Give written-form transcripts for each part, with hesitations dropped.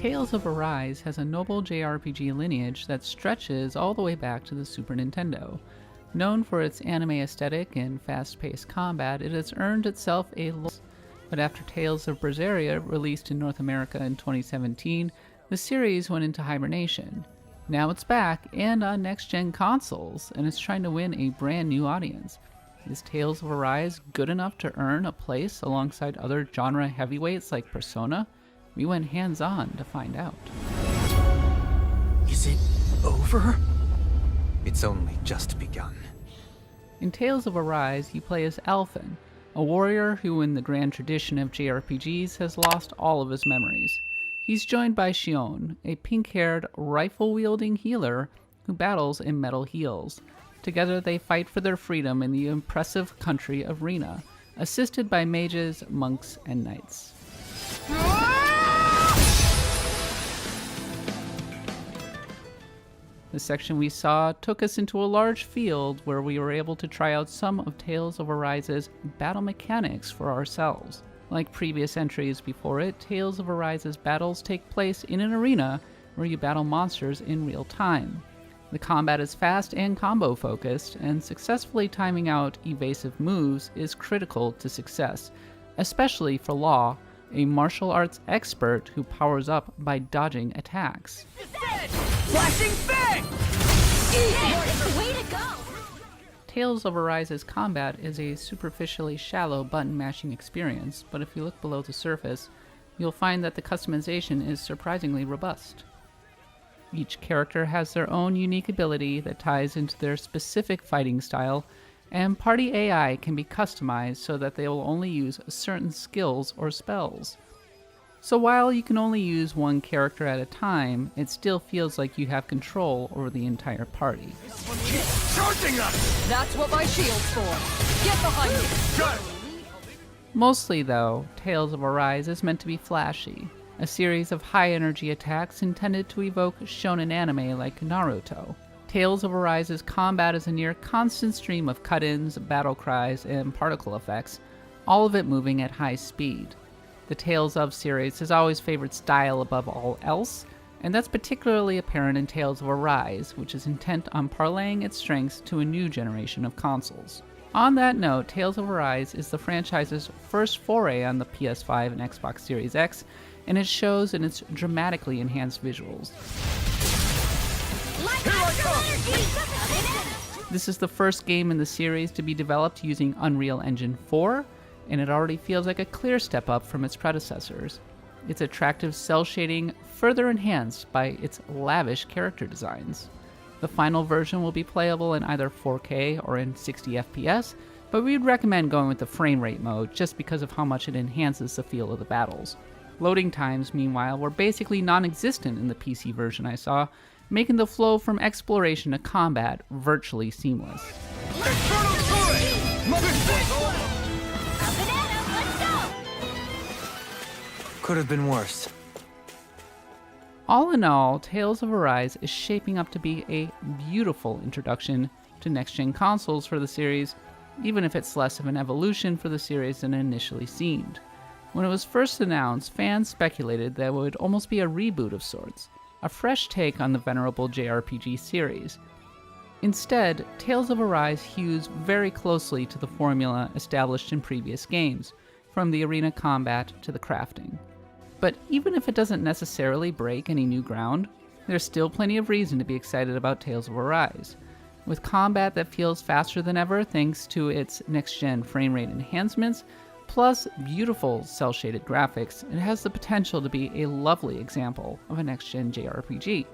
Tales of Arise has a noble JRPG lineage that stretches all the way back to the Super Nintendo. Known for its anime aesthetic and fast-paced combat, it has earned itself a but after Tales of Berseria released in North America in 2017, the series went into hibernation. Now it's back and on next-gen consoles, and it's trying to win a brand new audience. Is Tales of Arise good enough to earn a place alongside other genre heavyweights like Persona? We went hands-on to find out. Is it over? It's only just begun. In Tales of Arise, you play as Alphen, a warrior who in the grand tradition of JRPGs has lost all of his memories. He's joined by Xion, a pink-haired, rifle-wielding healer who battles in metal heels. Together they fight for their freedom in the impressive country of Rena, assisted by mages, monks, and knights. The section we saw took us into a large field where we were able to try out some of Tales of Arise's battle mechanics for ourselves. Like previous entries before it, Tales of Arise's battles take place in an arena where you battle monsters in real time. The combat is fast and combo focused, and successfully timing out evasive moves is critical to success, especially for Law, a martial arts expert who powers up by dodging attacks. Flashing Fang! Way to go! Tales of Arise's combat is a superficially shallow button mashing experience, but if you look below the surface, you'll find that the customization is surprisingly robust. Each character has their own unique ability that ties into their specific fighting style, and party AI can be customized so that they will only use certain skills or spells. So while you can only use one character at a time, it still feels like you have control over the entire party. Charging us! That's what my shield's for. Get behind me! Got it! Mostly though, Tales of Arise is meant to be flashy, a series of high-energy attacks intended to evoke shonen anime like Naruto. Tales of Arise's combat is a near constant stream of cut-ins, battle cries, and particle effects, all of it moving at high speed. The Tales of series has always favored style above all else, and that's particularly apparent in Tales of Arise, which is intent on parlaying its strengths to a new generation of consoles. On that note, Tales of Arise is the franchise's first foray on the PS5 and Xbox Series X, and it shows in its dramatically enhanced visuals. This is the first game in the series to be developed using Unreal Engine 4, and it already feels like a clear step up from its predecessors. Its attractive cel shading further enhanced by its lavish character designs. The final version will be playable in either 4K or in 60 FPS, but we'd recommend going with the frame rate mode just because of how much it enhances the feel of the battles. Loading times, meanwhile, were basically non-existent in the PC version I saw, making the flow from exploration to combat virtually seamless. Could have been worse. All in all, Tales of Arise is shaping up to be a beautiful introduction to next-gen consoles for the series, even if it's less of an evolution for the series than it initially seemed. When it was first announced, fans speculated that it would almost be a reboot of sorts, a fresh take on the venerable JRPG series. Instead, Tales of Arise hews very closely to the formula established in previous games, from the arena combat to the crafting. But even if it doesn't necessarily break any new ground, there's still plenty of reason to be excited about Tales of Arise. With combat that feels faster than ever thanks to its next-gen frame rate enhancements, plus beautiful cel-shaded graphics, it has the potential to be a lovely example of a next-gen JRPG.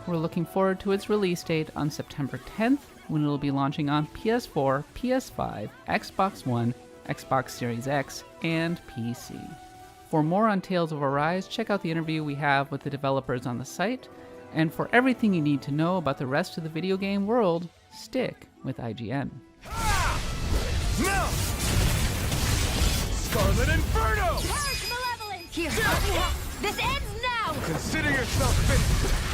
We're looking forward to its release date on September 10th, when it'll be launching on PS4, PS5, Xbox One, Xbox Series X, and PC. For more on Tales of Arise, check out the interview we have with the developers on the site, and for everything you need to know about the rest of the video game world, stick with IGN. No! Scarlet Inferno! Purge malevolence! Here! This ends now! Consider yourself finished!